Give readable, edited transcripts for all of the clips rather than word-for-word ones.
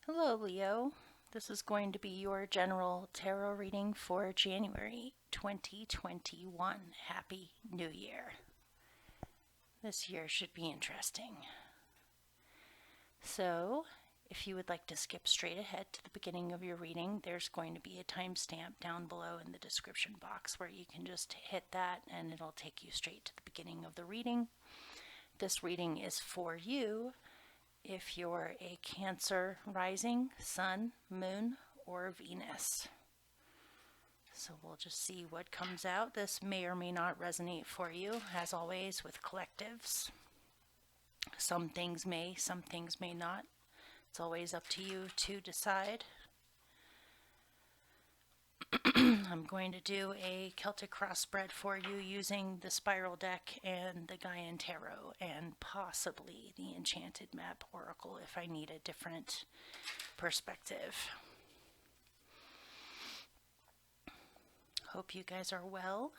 Hello, Leo. This is going to be your general tarot reading for January 2021. Happy New Year. This year should be interesting. So, if you would like to skip straight ahead to the beginning of your reading, there's going to be a timestamp down below in the description box where you can just hit that and it'll take you straight to the beginning of the reading. This reading is for you if you're a Cancer rising, Sun, Moon, or Venus. So we'll just see what comes out. This may or may not resonate for you, as always with collectives. Some things may, some things may not. It's always up to you to decide. I'm going to do a Celtic cross spread for you using the Spiral deck and the Gaian Tarot and possibly the Enchanted Map Oracle if I need a different perspective. Hope you guys are well.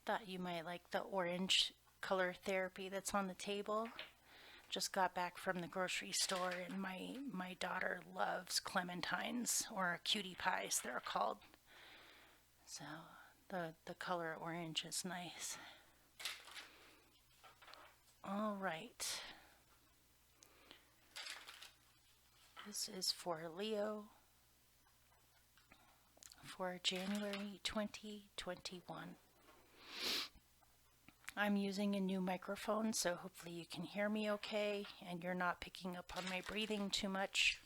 Thought you might like the orange color therapy that's on the table. Just got back from the grocery store and my daughter loves clementines, or cutie pies they're called. So the color orange is nice. All right. This is for Leo for January 2021. I'm using a new microphone, so hopefully you can hear me okay and you're not picking up on my breathing too much.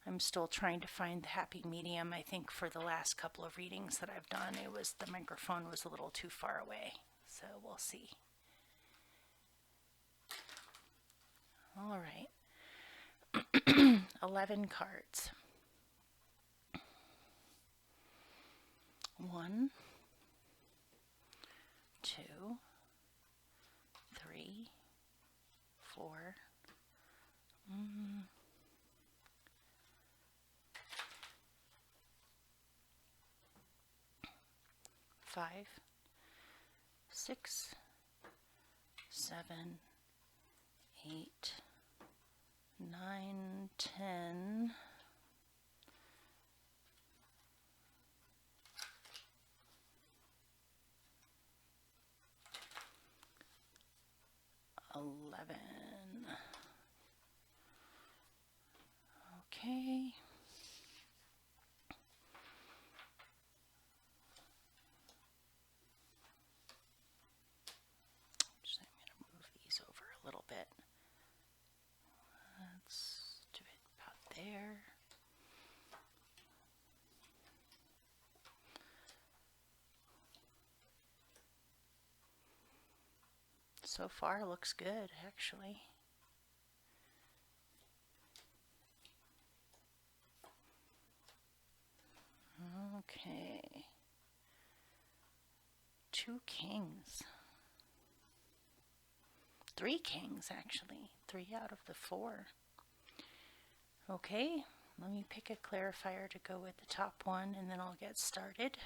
I'm still trying to find the happy medium. I think for the last couple of readings that I've done, the microphone was a little too far away, so we'll see. All right. 11 cards. 1, 2, 3, 4, 5, 6, 7, 8, 9, 10, 11. Okay. I'm going to move these over a little bit. Let's do it about there. So far looks good, actually. Okay. 2 kings. 3 kings, actually. 3 out of the 4. Okay, let me pick a clarifier to go with the top one, and then I'll get started.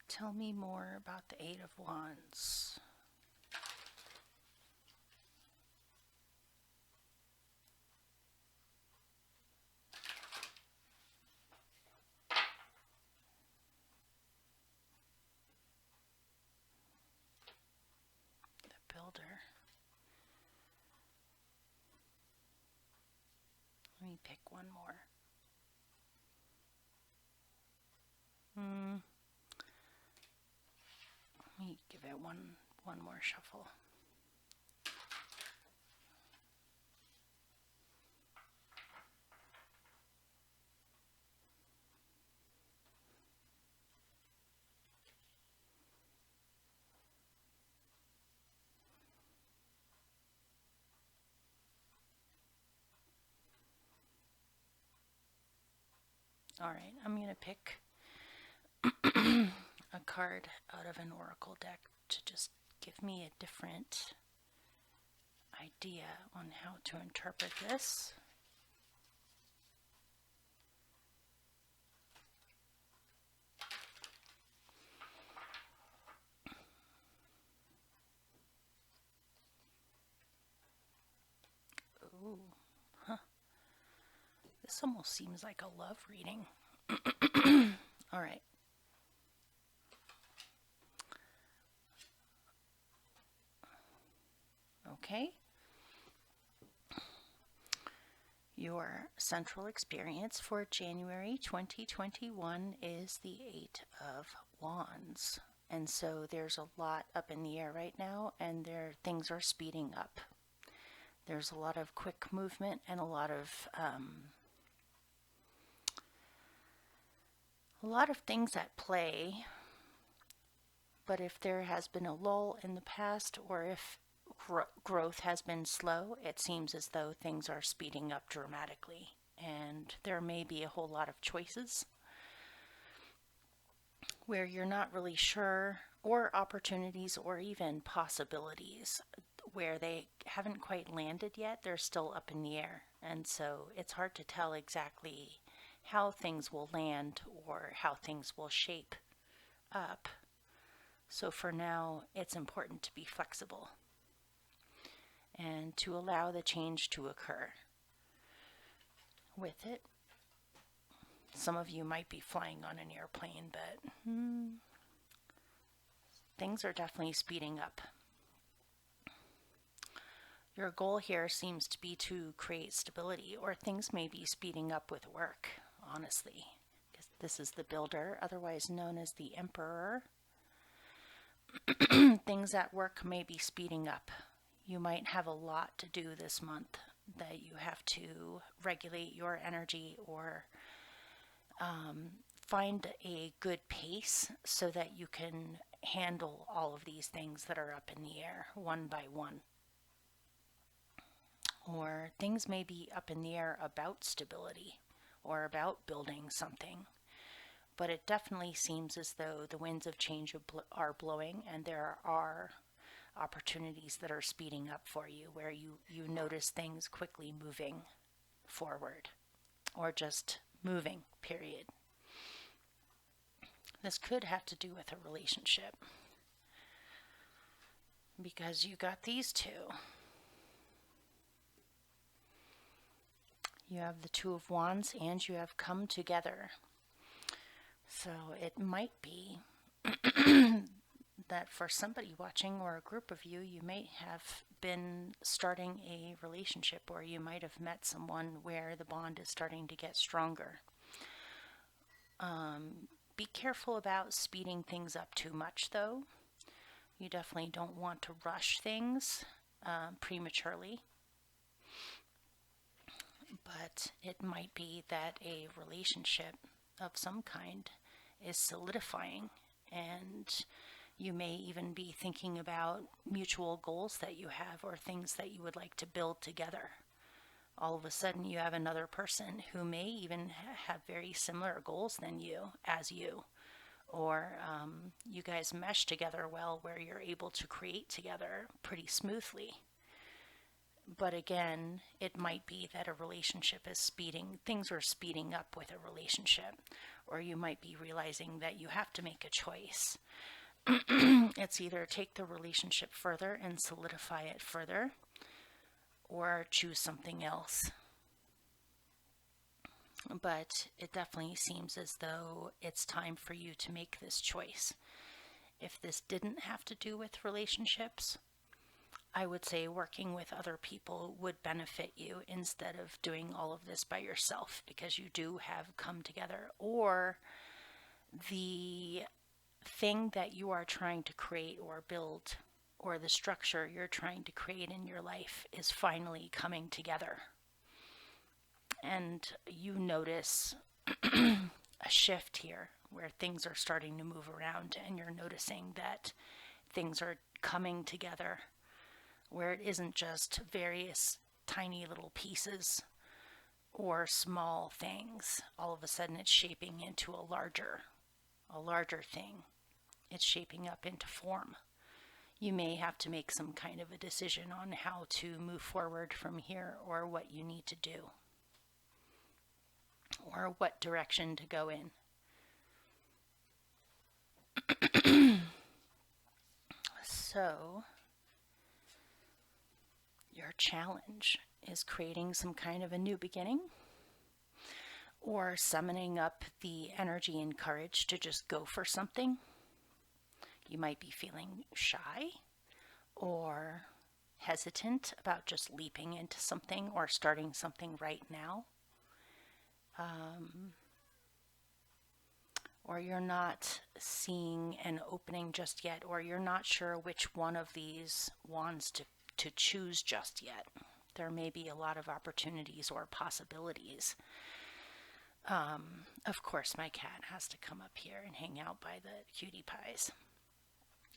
Tell me more about the 8 of Wands. The Builder. Let me pick one more. Let me give it one more shuffle. All right, I'm going to pick a card out of an oracle deck to just give me a different idea on how to interpret this. This almost seems like a love reading. All right. Okay. Your central experience for January 2021 is the Eight of Wands. And so there's a lot up in the air right now, and things are speeding up. There's a lot of quick movement and a lot of things at play. But if there has been a lull in the past, or if growth has been slow, it seems as though things are speeding up dramatically, and there may be a whole lot of choices where you're not really sure, or opportunities or even possibilities where they haven't quite landed yet. They're still up in the air, and so it's hard to tell exactly how things will land or how things will shape up. So for now, it's important to be flexible and to allow the change to occur. With it, some of you might be flying on an airplane, but things are definitely speeding up. Your goal here seems to be to create stability, or things may be speeding up with work, honestly. This is the builder, otherwise known as the emperor. Things at work may be speeding up. You might have a lot to do this month that you have to regulate your energy, or find a good pace so that you can handle all of these things that are up in the air one by one. Or things may be up in the air about stability or about building something. But it definitely seems as though the winds of change are blowing, and there are opportunities that are speeding up for you, where you notice things quickly moving forward, or just moving, period. This could have to do with a relationship, because you got these two. You have the Two of Wands, and you have come together. So it might be that for somebody watching, or a group of you, you may have been starting a relationship, or you might have met someone where the bond is starting to get stronger. Be careful about speeding things up too much, though. You definitely don't want to rush things prematurely. But it might be that a relationship of some kind is solidifying, and you may even be thinking about mutual goals that you have, or things that you would like to build together. All of a sudden you have another person who may even have very similar goals as you, or you guys mesh together well, where you're able to create together pretty smoothly. But again, it might be that a relationship is things are speeding up with a relationship, or you might be realizing that you have to make a choice. It's either take the relationship further and solidify it further, or choose something else. But it definitely seems as though it's time for you to make this choice. If this didn't have to do with relationships, I would say working with other people would benefit you, instead of doing all of this by yourself, because you do have come together, or the thing that you are trying to create or build, or the structure you're trying to create in your life, is finally coming together. And you notice a shift here, where things are starting to move around, and you're noticing that things are coming together, where it isn't just various tiny little pieces or small things. All of a sudden it's shaping into a larger thing. It's shaping up into form. You may have to make some kind of a decision on how to move forward from here, or what you need to do, or what direction to go in. So your challenge is creating some kind of a new beginning, or summoning up the energy and courage to just go for something. You might be feeling shy or hesitant about just leaping into something or starting something right now. Or you're not seeing an opening just yet, or you're not sure which one of these wands to choose just yet. There may be a lot of opportunities or possibilities. Of course, my cat has to come up here and hang out by the cutie pies.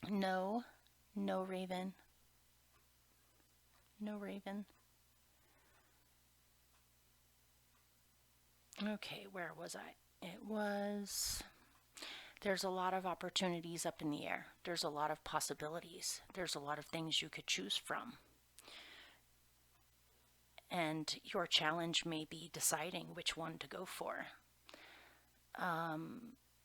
No, no, Raven. No, Raven. Okay, where was I? It was... There's a lot of opportunities up in the air. There's a lot of possibilities. There's a lot of things you could choose from. And your challenge may be deciding which one to go for.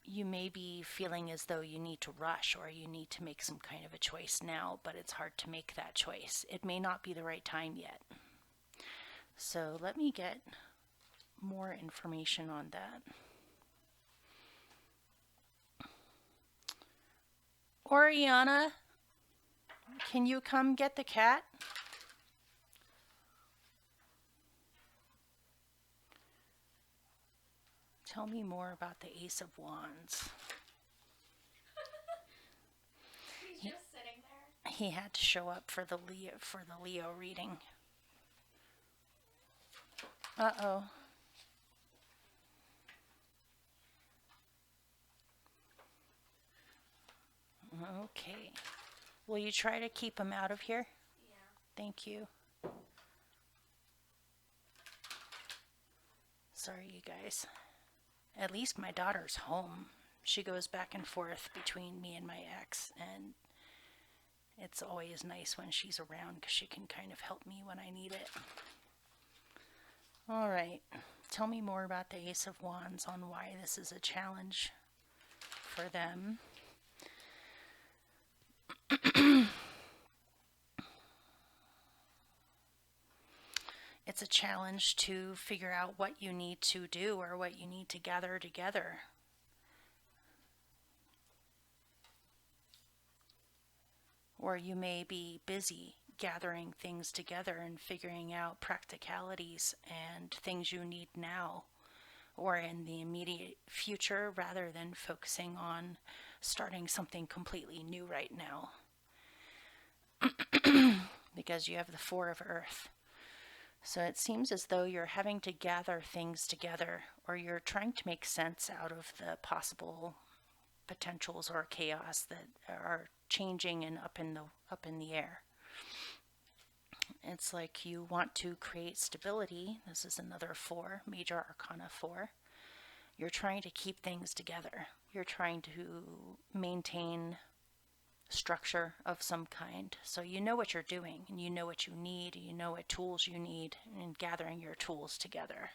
You may be feeling as though you need to rush or you need to make some kind of a choice now, but it's hard to make that choice. It may not be the right time yet. So let me get more information on that. Oriana, can you come get the cat? Tell me more about the Ace of Wands. He's just sitting there. He had to show up for the Leo reading. Uh-oh. Okay. Will you try to keep him out of here? Yeah. Thank you. Sorry, you guys. At least my daughter's home. She goes back and forth between me and my ex, and it's always nice when she's around because she can kind of help me when I need it. All right. Tell me more about the Ace of Wands on why this is a challenge for them. It's a challenge to figure out what you need to do or what you need to gather together. Or you may be busy gathering things together and figuring out practicalities and things you need now or in the immediate future rather than focusing on starting something completely new right now. Because you have the Four of Earth. So it seems as though you're having to gather things together, or you're trying to make sense out of the possible potentials or chaos that are changing and up in the air. It's like you want to create stability. This is another 4, Major Arcana 4. You're trying to keep things together. You're trying to maintain structure of some kind. So you know what you're doing, and you know what you need, and you know what tools you need, and gathering your tools together.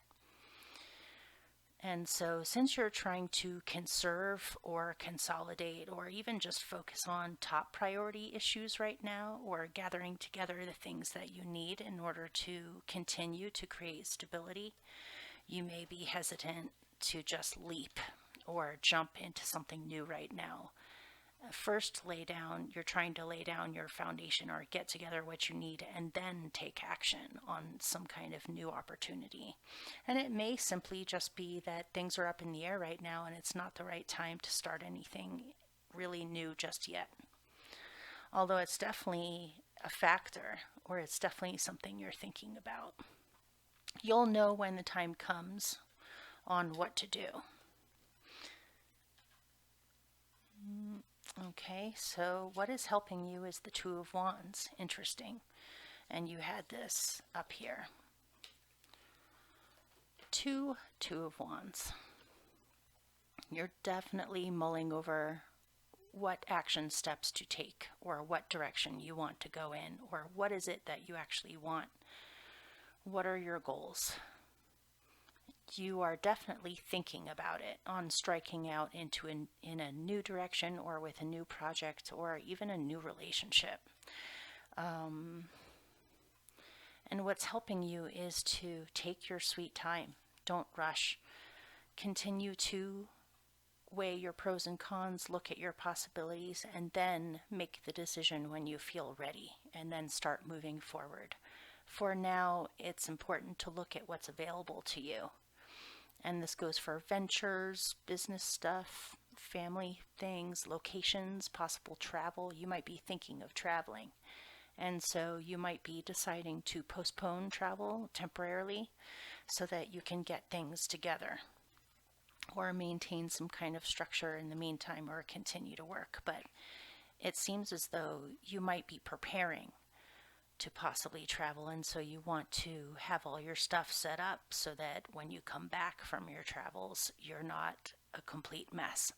And so since you're trying to conserve or consolidate or even just focus on top priority issues right now, or gathering together the things that you need in order to continue to create stability, you may be hesitant to just leap or jump into something new right now. First, you're trying to lay down your foundation or get together what you need and then take action on some kind of new opportunity. And it may simply just be that things are up in the air right now and it's not the right time to start anything really new just yet. Although it's definitely a factor, or it's definitely something you're thinking about. You'll know when the time comes on what to do. Okay, so what is helping you is the Two of Wands. Interesting. And you had this up here. Two of Wands. You're definitely mulling over what action steps to take, or what direction you want to go in, or what is it that you actually want. What are your goals? You are definitely thinking about it, on striking out into in a new direction, or with a new project, or even a new relationship. And what's helping you is to take your sweet time. Don't rush. continue to weigh your pros and cons, look at your possibilities, and then make the decision when you feel ready, and then start moving forward. For now, it's important to look at what's available to you. And this goes for ventures, business stuff, family things, locations, possible travel. You might be thinking of traveling. And so you might be deciding to postpone travel temporarily so that you can get things together, or maintain some kind of structure in the meantime, or continue to work. But it seems as though you might be preparing to possibly travel, and so you want to have all your stuff set up so that when you come back from your travels, you're not a complete mess.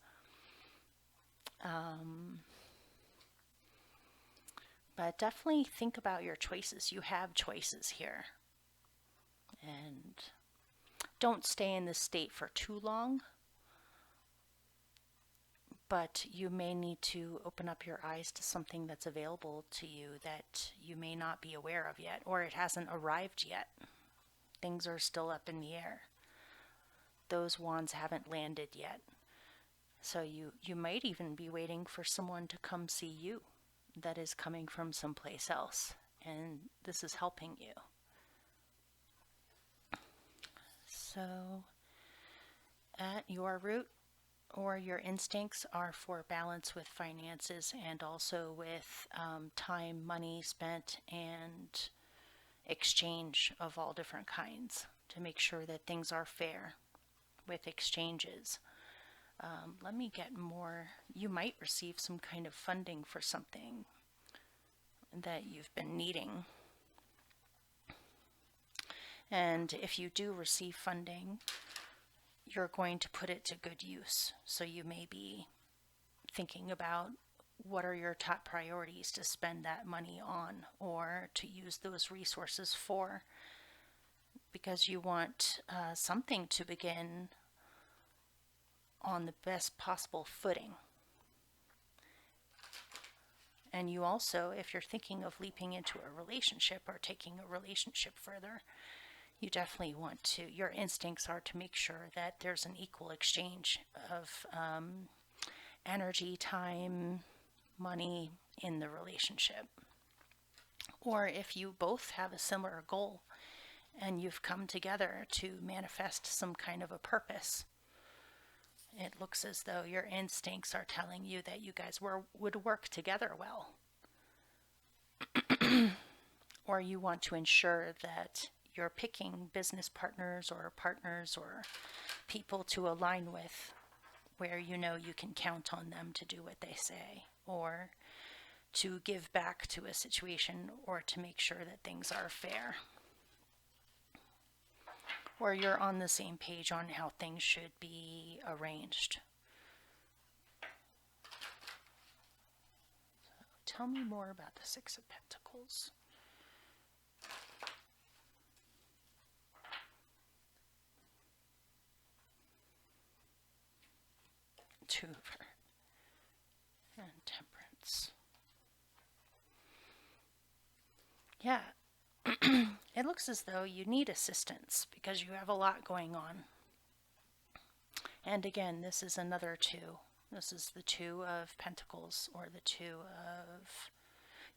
But definitely think about your choices. You have choices here. And don't stay in this state for too long, but you may need to open up your eyes to something that's available to you that you may not be aware of yet, or it hasn't arrived yet. Things are still up in the air. Those wands haven't landed yet. So you might even be waiting for someone to come see you that is coming from someplace else, and this is helping you. So at your root, or your instincts are for balance with finances, and also with time, money spent, and exchange of all different kinds, to make sure that things are fair with exchanges. Let me get more. You might receive some kind of funding for something that you've been needing. And if you do receive funding, you're going to put it to good use. So you may be thinking about what are your top priorities to spend that money on, or to use those resources for, because you want something to begin on the best possible footing. And you also, if you're thinking of leaping into a relationship or taking a relationship further, you definitely want to, your instincts are to make sure that there's an equal exchange of energy, time, money in the relationship. Or if you both have a similar goal and you've come together to manifest some kind of a purpose, it looks as though your instincts are telling you that you guys would work together well. Or you want to ensure that you're picking business partners or people to align with, where you know you can count on them to do what they say, or to give back to a situation, or to make sure that things are fair. Or you're on the same page on how things should be arranged. So tell me more about the Six of Pentacles. Two of her. And Temperance. Yeah. It looks as though you need assistance because you have a lot going on. And again, this is another two. This is the Two of Pentacles, or the Two of...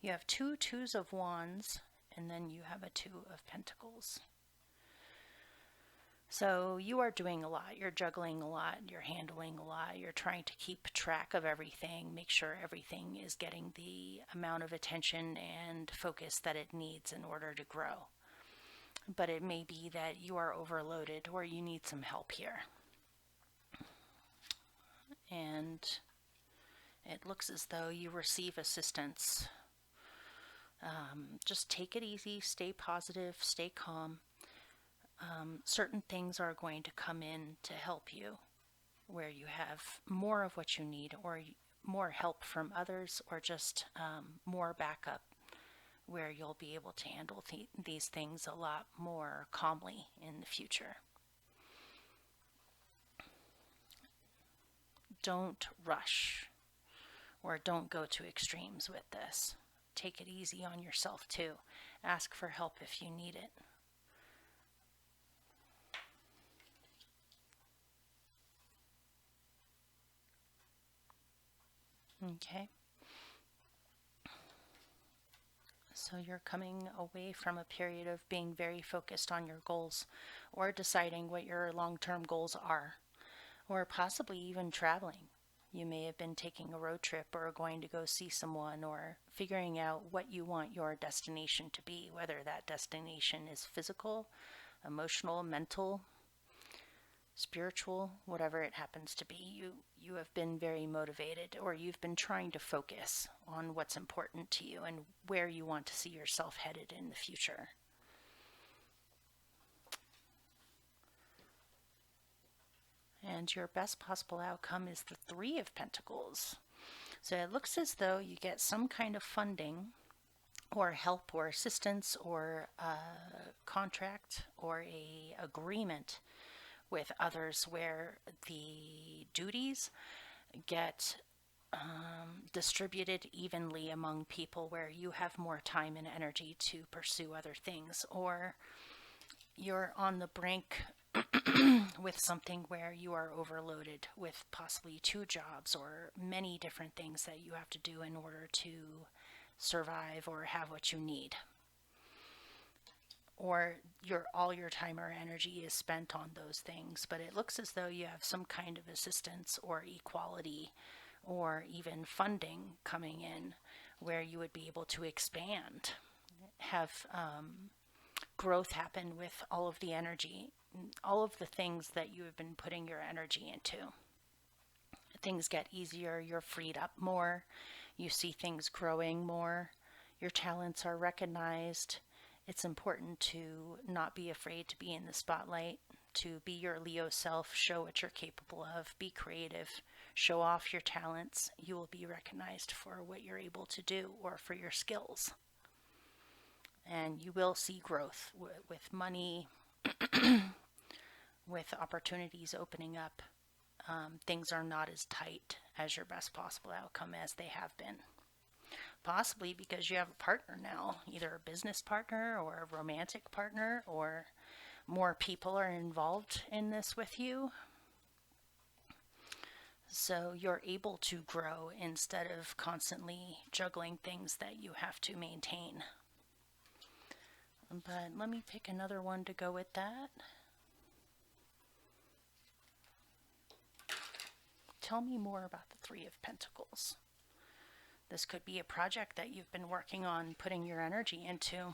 You have two Twos of Wands, and then you have a Two of Pentacles. So you are doing a lot. You're juggling a lot. You're handling a lot. You're trying to keep track of everything, make sure everything is getting the amount of attention and focus that it needs in order to grow. But it may be that you are overloaded, or you need some help here. And it looks as though you receive assistance. Just take it easy, stay positive, stay calm. Certain things are going to come in to help you, where you have more of what you need, or more help from others, or just more backup, where you'll be able to handle these things a lot more calmly in the future. Don't rush, or don't go to extremes with this. Take it easy on yourself too. Ask for help if you need it. Okay. So you're coming away from a period of being very focused on your goals or deciding what your long-term goals are, or possibly even traveling. You may have been taking a road trip or going to go see someone or figuring out what you want your destination to be, whether that destination is physical, emotional, mental, spiritual, whatever it happens to be. You have been very motivated, or you've been trying to focus on what's important to you and where you want to see yourself headed in the future. And your best possible outcome is the Three of Pentacles. So it looks as though you get some kind of funding or help or assistance or a contract or a agreement with others where the duties get distributed evenly among people, where you have more time and energy to pursue other things, or you're on the brink with something where you are overloaded with possibly two jobs or many different things that you have to do in order to survive or have what you need. Or all your time or energy is spent on those things, but it looks as though you have some kind of assistance or equality or even funding coming in where you would be able to expand, have growth happen with all of the energy, all of the things that you have been putting your energy into. Things get easier, you're freed up more, you see things growing more, your talents are recognized. It's important to not be afraid to be in the spotlight, to be your Leo self, show what you're capable of, be creative, show off your talents. You will be recognized for what you're able to do or for your skills. And you will see growth with money, with opportunities opening up. Things are not as tight as your best possible outcome as they have been. Possibly because you have a partner now, either a business partner or a romantic partner, or more people are involved in this with you. So you're able to grow instead of constantly juggling things that you have to maintain. But let me pick another one to go with that. Tell me more about the Three of Pentacles. This could be a project that you've been working on, putting your energy into.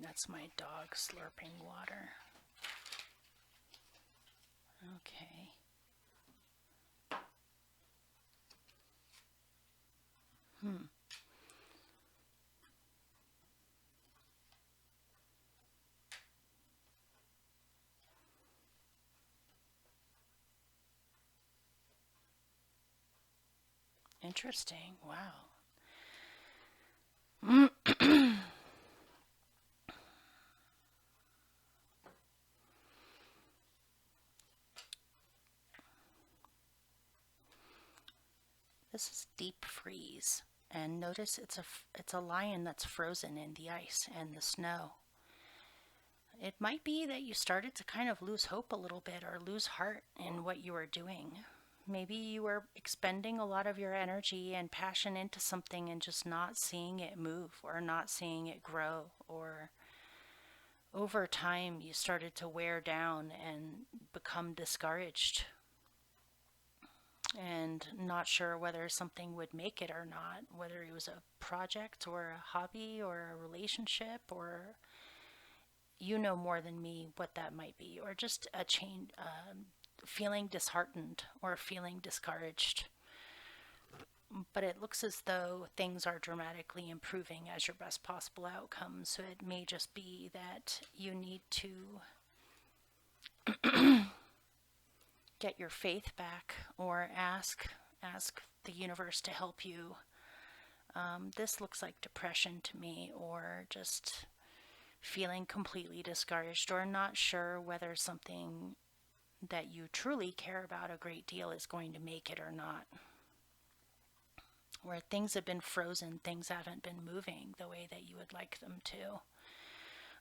That's my dog slurping water. Okay. Interesting. Wow. This is deep freeze, and notice it's a lion that's frozen in the ice and the snow. It might be that you started to kind of lose hope a little bit or lose heart in what you were doing. Maybe you were expending a lot of your energy and passion into something and just not seeing it move or not seeing it grow, or over time you started to wear down and become discouraged and not sure whether something would make it or not, whether it was a project or a hobby or a relationship, or you know more than me what that might be, or just a change, feeling disheartened or feeling discouraged. But it looks as though things are dramatically improving as your best possible outcome, so it may just be that you need to get your faith back or ask the universe to help you. This looks like depression to me, or just feeling completely discouraged or not sure whether something that you truly care about a great deal is going to make it or not. Where things have been frozen, things haven't been moving the way that you would like them to.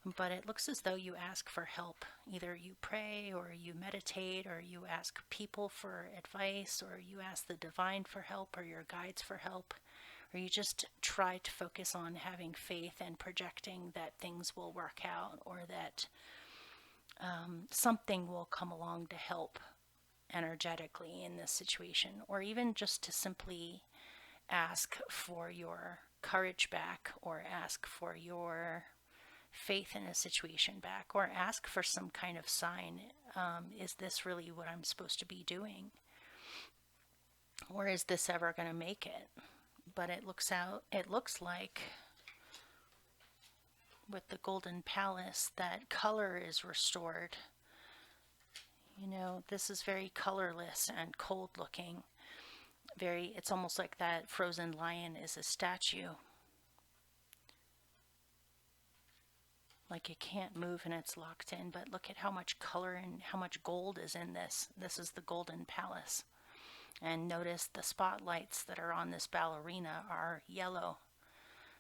but it looks as though you ask for help. Either you pray or you meditate or you ask people for advice or you ask the divine for help or your guides for help, or you just try to focus on having faith and projecting that things will work out, or that something will come along to help energetically in this situation, or even just to simply ask for your courage back, or ask for your faith in a situation back, or ask for some kind of sign. Is this really what I'm supposed to be doing? Or is this ever going to make it? But it looks like with the Golden Palace that color is restored. You know, this is very colorless and cold looking. It's almost like that frozen lion is a statue. Like it can't move and it's locked in, but look at how much color and how much gold is in this. This is the Golden Palace. And notice the spotlights that are on this ballerina are yellow.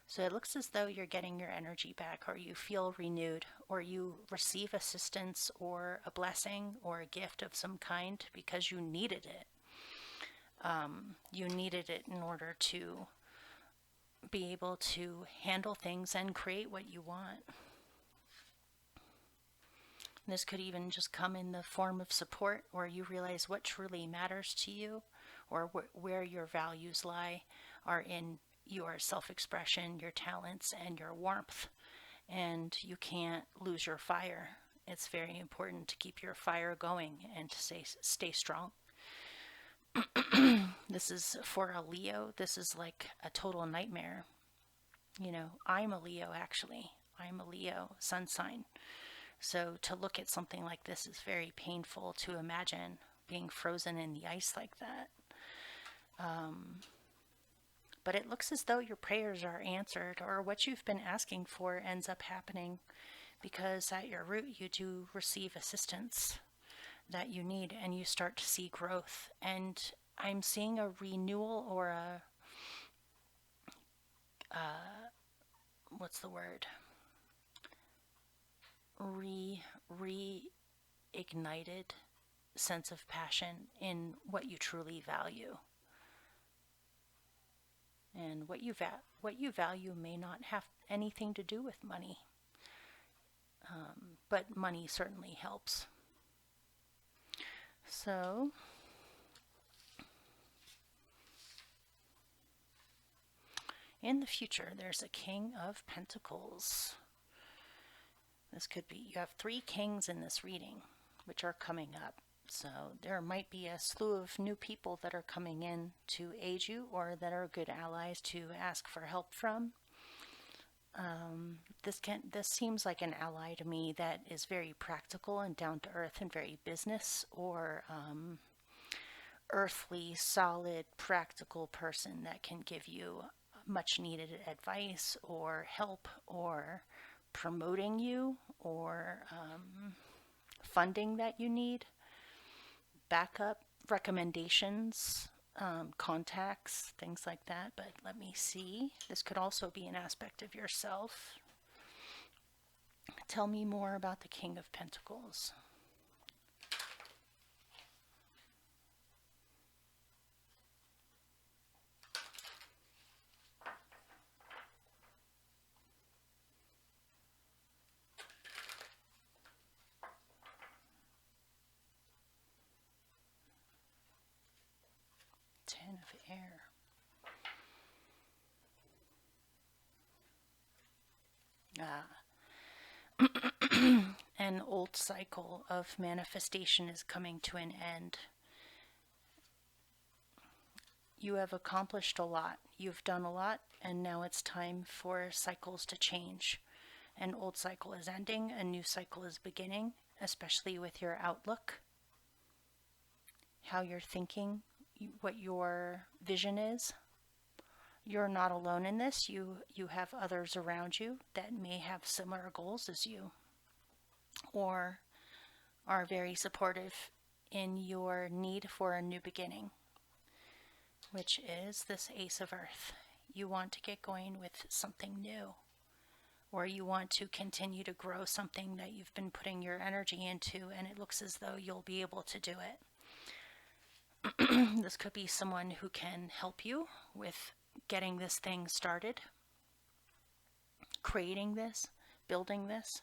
So it looks as though you're getting your energy back, or you feel renewed, or you receive assistance or a blessing or a gift of some kind because you needed it. You needed it in order to be able to handle things and create what you want. This could even just come in the form of support, or you realize what truly matters to you, or where your values lie are in your self-expression, your talents, and your warmth. And you can't lose your fire. It's very important to keep your fire going and to stay strong. This is for a Leo. This is like a total nightmare. You know, I'm a Leo actually. I'm a Leo sun sign. So to look at something like this is very painful to imagine being frozen in the ice like that. But it looks as though your prayers are answered, or what you've been asking for ends up happening, because at your root you do receive assistance that you need, and you start to see growth. And I'm seeing a renewal, or a what's the word? Reignited sense of passion in what you truly value. And what you value may not have anything to do with money, but money certainly helps. So in the future, there's a King of Pentacles. This could be, you have 3 kings in this reading, which are coming up. So there might be a slew of new people that are coming in to aid you, or that are good allies to ask for help from. This seems like an ally to me that is very practical and down to earth and very business, or earthly, solid, practical person that can give you much needed advice or help, or promoting you, or funding that you need, backup, recommendations, contacts, things like that. But let me see. This could also be an aspect of yourself. Tell me more about the King of Pentacles. Ten of Air. An old cycle of manifestation is coming to an end. You have accomplished a lot. You've done a lot, and now it's time for cycles to change. An old cycle is ending, a new cycle is beginning, especially with your outlook, how you're thinking, what your vision is. You're not alone in this. You have others around you that may have similar goals as you, or are very supportive in your need for a new beginning, which is this Ace of Earth. You want to get going with something new, or you want to continue to grow something that you've been putting your energy into and it looks as though you'll be able to do it. This could be someone who can help you with getting this thing started, creating this, building this.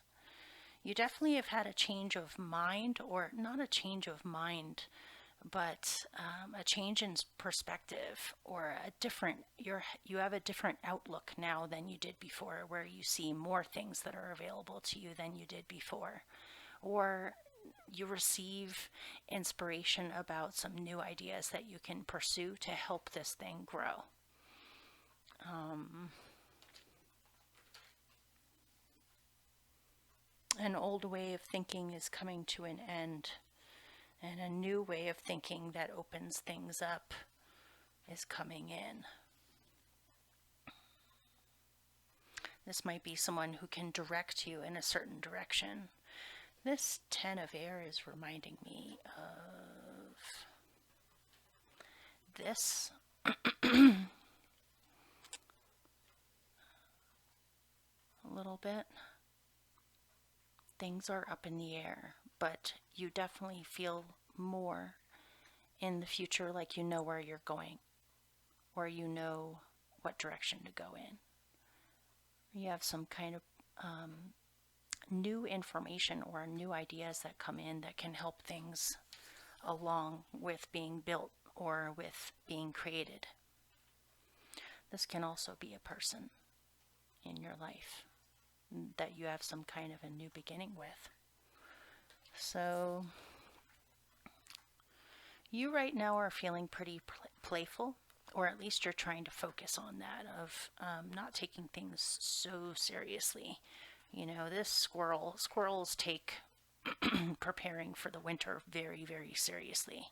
You definitely have had a change of mind, or not a change of mind, but a change in perspective, or a different, you have a different outlook now than you did before, where you see more things that are available to you than you did before, or you receive inspiration about some new ideas that you can pursue to help this thing grow. An old way of thinking is coming to an end, and a new way of thinking that opens things up is coming in. This might be someone who can direct you in a certain direction. This 10 of air is reminding me of this. A little bit. Things are up in the air, but you definitely feel more in the future like you know where you're going, or you know what direction to go in. You have some kind of new information or new ideas that come in that can help things along with being built or with being created. This can also be a person in your life that you have some kind of a new beginning with. So you right now are feeling pretty playful, or at least you're trying to focus on that, of not taking things so seriously. You know, squirrels take preparing for the winter very, very seriously.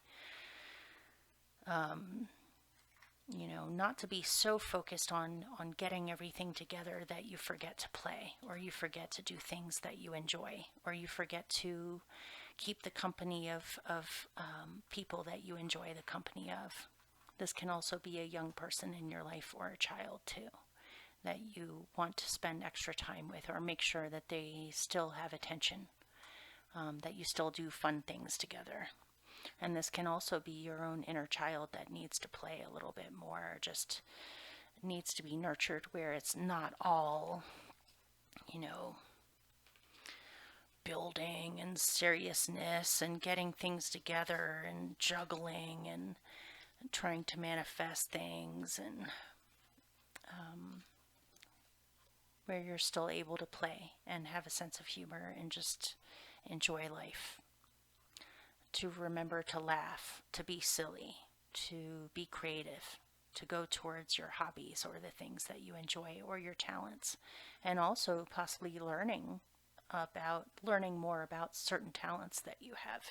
You know, not to be so focused on getting everything together that you forget to play, or you forget to do things that you enjoy, or you forget to keep the company of people that you enjoy the company of. This can also be a young person in your life, or a child too, that you want to spend extra time with, or make sure that they still have attention, that you still do fun things together. And this can also be your own inner child that needs to play a little bit more, just needs to be nurtured, where it's not all, you know, building and seriousness and getting things together and juggling and trying to manifest things, and where you're still able to play and have a sense of humor and just enjoy life. To remember to laugh, to be silly, to be creative, to go towards your hobbies or the things that you enjoy, or your talents, and also possibly learning more about certain talents that you have.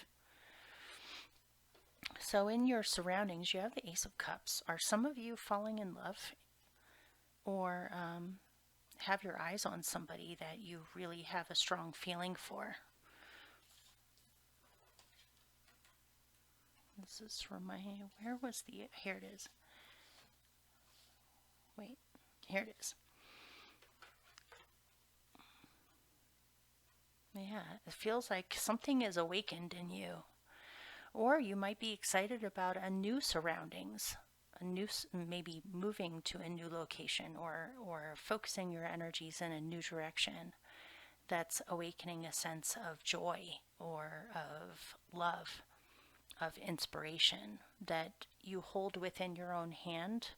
So in your surroundings, you have the Ace of Cups. Are some of you falling in love, or have your eyes on somebody that you really have a strong feeling for? This is from where was the, here it is. Wait, here it is. Yeah, it feels like something is awakened in you. Or you might be excited about a new surroundings, maybe moving to a new location, or focusing your energies in a new direction that's awakening a sense of joy, or of love, of inspiration, that you hold within your own hand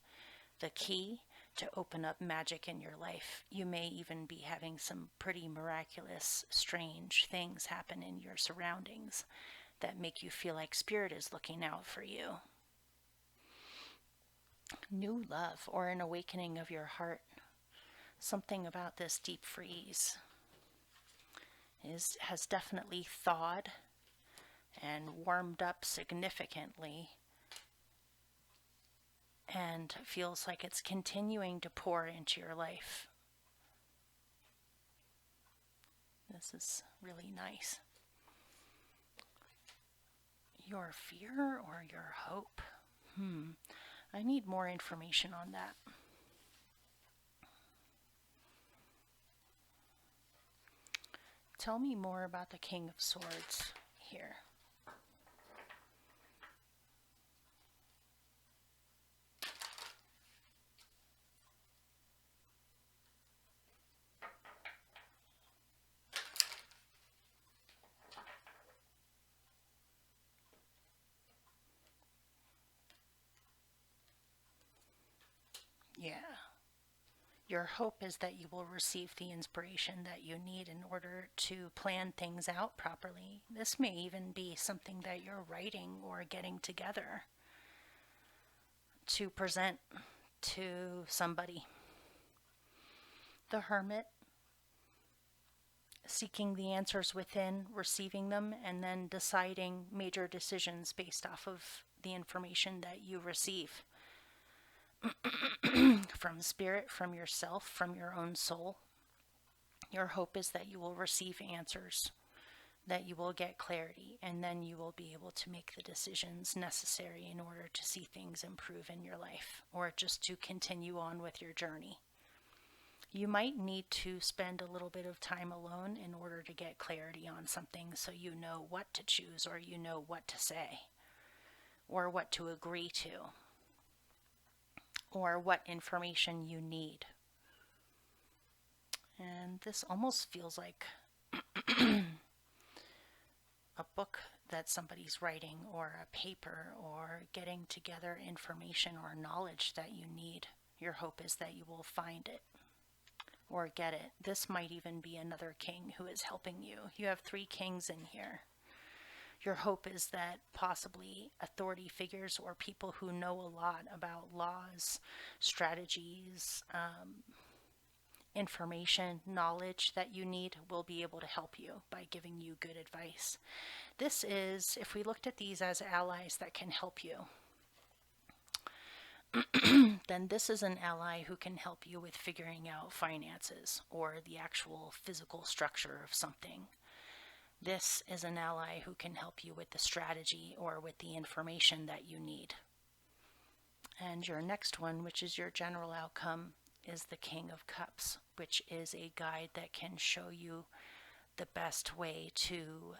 the key to open up magic in your life. You may even be having some pretty miraculous, strange things happen in your surroundings that make you feel like Spirit is looking out for you. New love, or an awakening of your heart. Something about this deep freeze has definitely thawed and warmed up significantly, and feels like it's continuing to pour into your life. This is really nice. Your fear or your hope? I need more information on that. Tell me more about the King of Swords here. Yeah. Your hope is that you will receive the inspiration that you need in order to plan things out properly. This may even be something that you're writing or getting together to present to somebody. The Hermit, seeking the answers within, receiving them, and then deciding major decisions based off of the information that you receive. From spirit, from yourself, from your own soul. Your hope is that you will receive answers, that you will get clarity, and then you will be able to make the decisions necessary in order to see things improve in your life, or just to continue on with your journey. You might need to spend a little bit of time alone in order to get clarity on something, so you know what to choose, or you know what to say, or what to agree to, or what information you need. And this almost feels like a book that somebody's writing, or a paper, or getting together information or knowledge that you need. Your hope is that you will find it or get it. This might even be another king who is helping you. You have 3 kings in here. Your hope is that possibly authority figures or people who know a lot about laws, strategies, information, knowledge that you need will be able to help you by giving you good advice. This is, if we looked at these as allies that can help you, then this is an ally who can help you with figuring out finances or the actual physical structure of something. This is an ally who can help you with the strategy or with the information that you need. And your next one, which is your general outcome, is the King of Cups, which is a guide that can show you the best way to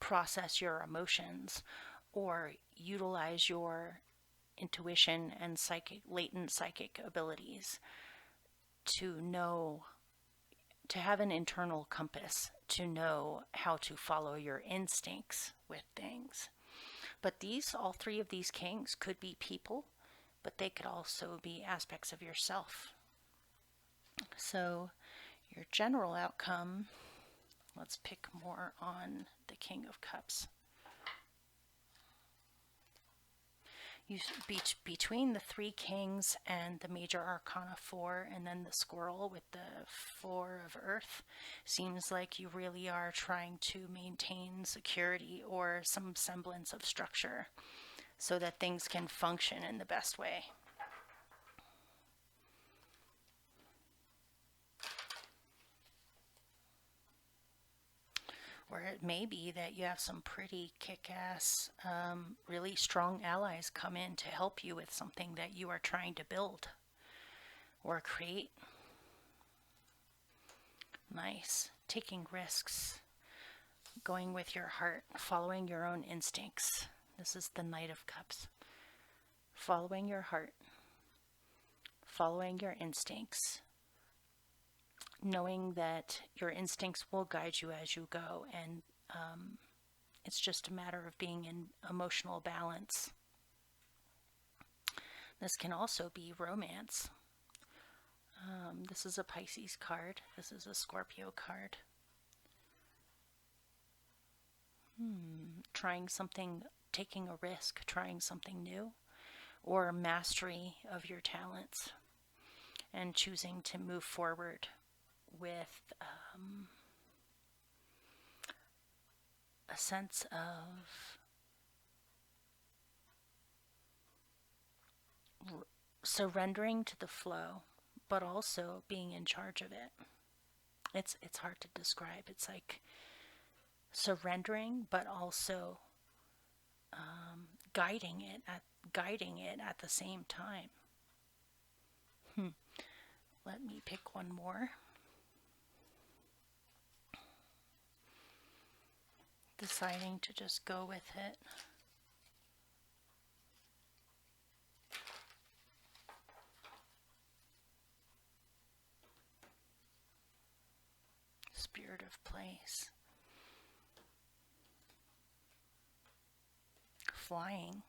process your emotions or utilize your intuition and latent psychic abilities to know, to have an internal compass, to know how to follow your instincts with things. But all 3 of these kings could be people, but they could also be aspects of yourself. So your general outcome, let's pick more on the King of Cups. Between the 3 kings and the major arcana 4 and then the squirrel with the 4 of earth, seems like you really are trying to maintain security or some semblance of structure so that things can function in the best way. Or it may be that you have some pretty kick-ass, really strong allies come in to help you with something that you are trying to build or create. Nice. Taking risks. Going with your heart. Following your own instincts. This is the Knight of Cups. Following your heart. Following your instincts. Knowing that your instincts will guide you as you go, and it's just a matter of being in emotional balance. This can also be romance. This is a Pisces card. This is a Scorpio card. Trying something, taking a risk, trying something new, or mastery of your talents, and choosing to move forward with a sense of surrendering to the flow, but also being in charge of it. It's hard to describe. It's like surrendering, but also guiding it at the same time. Let me pick one more. deciding to just go with it. Spirit of place. Flying.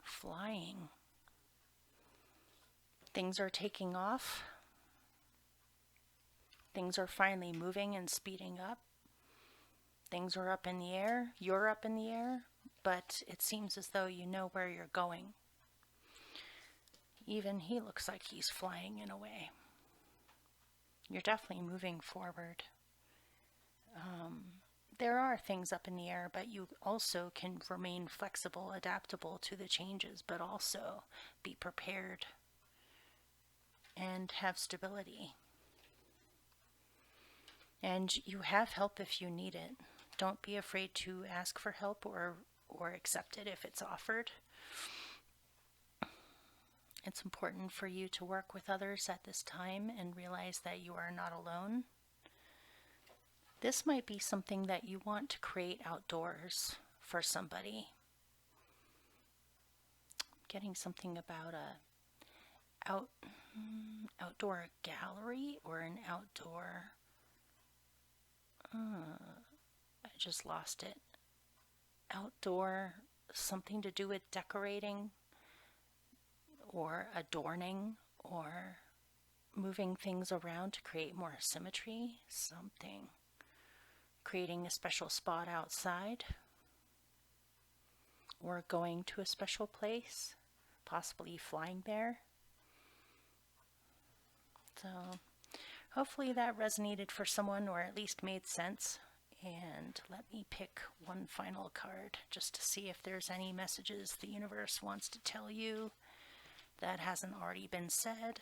Flying. Things are taking off. Things are finally moving and speeding up. Things are up in the air. You're up in the air, but it seems as though you know where you're going. Even he looks like he's flying in a way. You're definitely moving forward. There are things up in the air, but you also can remain flexible, adaptable to the changes, but also be prepared and have stability. And you have help if you need it. Don't be afraid to ask for help or accept it if it's offered. It's important for you to work with others at this time and realize that you are not alone. This might be something that you want to create outdoors for somebody. Getting something about a outdoor gallery or an outdoor... I just lost it. Outdoor, something to do with decorating or adorning or moving things around to create more symmetry, something. Creating a special spot outside or going to a special place, possibly flying there. So hopefully that resonated for someone or at least made sense. And let me pick one final card just to see if there's any messages the universe wants to tell you that hasn't already been said.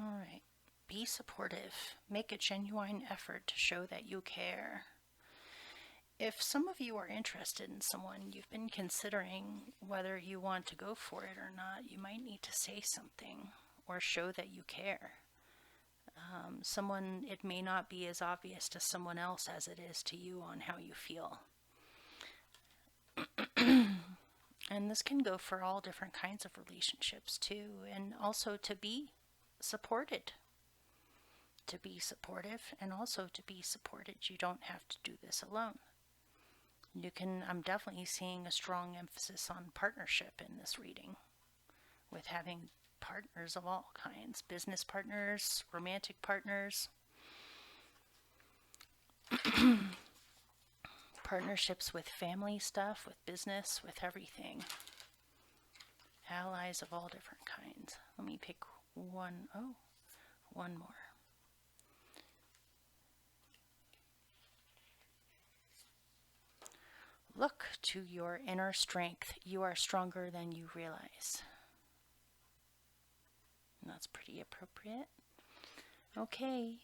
All right. Be supportive. Make a genuine effort to show that you care. If some of you are interested in someone, you've been considering whether you want to go for it or not, you might need to say something or show that you care. It may not be as obvious to someone else as it is to you on how you feel. And this can go for all different kinds of relationships too, and also to be supported. To be supportive and also to be supported. You don't have to do this alone. I'm definitely seeing a strong emphasis on partnership in this reading, with having partners of all kinds, business partners, romantic partners, partnerships with family stuff, with business, with everything. Allies of all different kinds. Let me pick one more. Look to your inner strength. You are stronger than you realize. And that's pretty appropriate. Okay.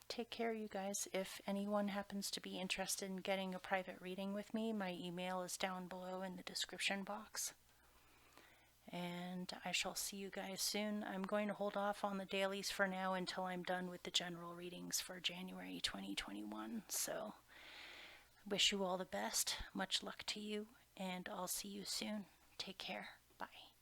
Take care, you guys. If anyone happens to be interested in getting a private reading with me, my email is down below in the description box. And I shall see you guys soon. I'm going to hold off on the dailies for now until I'm done with the general readings for January 2021. So, wish you all the best. Much luck to you, and I'll see you soon. Take care. Bye.